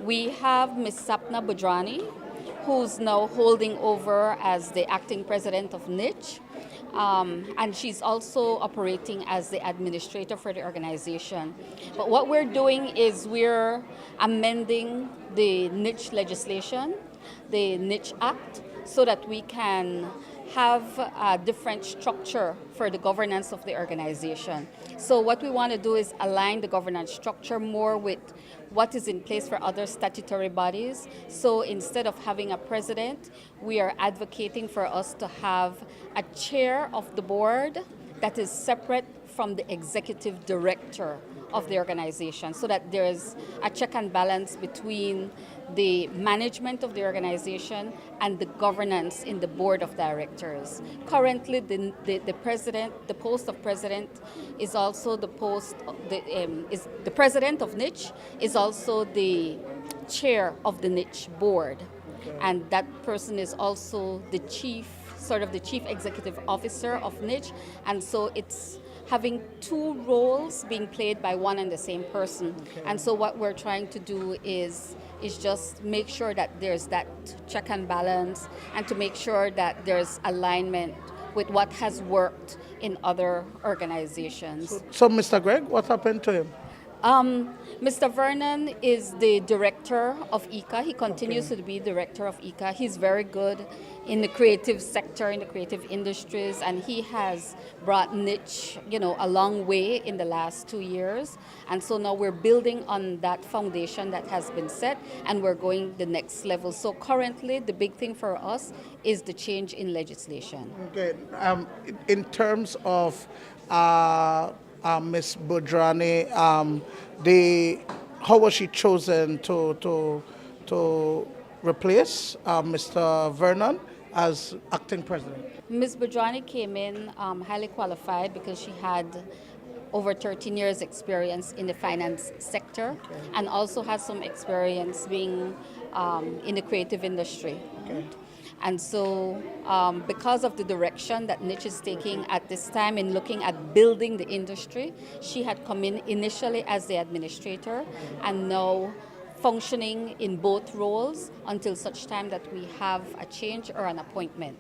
We have Ms. Sapna Budhrani, who's now holding over as the acting president of NICH. And she's also operating as the administrator for the organization. But what we're doing is we're amending the NICH legislation, the NICH Act, so that we can have a different structure for the governance of the organization. So what we want to do is align the governance structure more with what is in place for other statutory bodies. So instead of having a president, we are advocating for us to have a chair of the board that is separate from the executive director of the organization, so that there's a check and balance between the management of the organization and the governance in the board of directors. Currently, the president, the post of president, is also the post. Is the president of NICH is also the chair of the NICH board, and that person is also the chief executive officer of NICH, and so it's having two roles being played by one and the same person. Okay. And so what we're trying to do is just make sure that there's that check and balance, and to make sure that there's alignment with what has worked in other organizations. So Mr. Greg, what happened to him? Mr. Vernon is the director of ICA. He continues to be director of ICA. He's very good in the creative sector, in the creative industries, and he has brought NICH, a long way in the last 2 years. And so now we're building on that foundation that has been set, and we're going the next level. So currently, the big thing for us is the change in legislation. Okay. In terms of Ms. Budhrani, how was she chosen to replace Mr. Vernon as acting president? Ms. Budhrani came in highly qualified because she had over 13 years experience in the finance sector, and also has some experience being in the creative industry. Okay. And so because of the direction that NICH is taking at this time in looking at building the industry, she had come in initially as the administrator and now functioning in both roles until such time that we have a change or an appointment.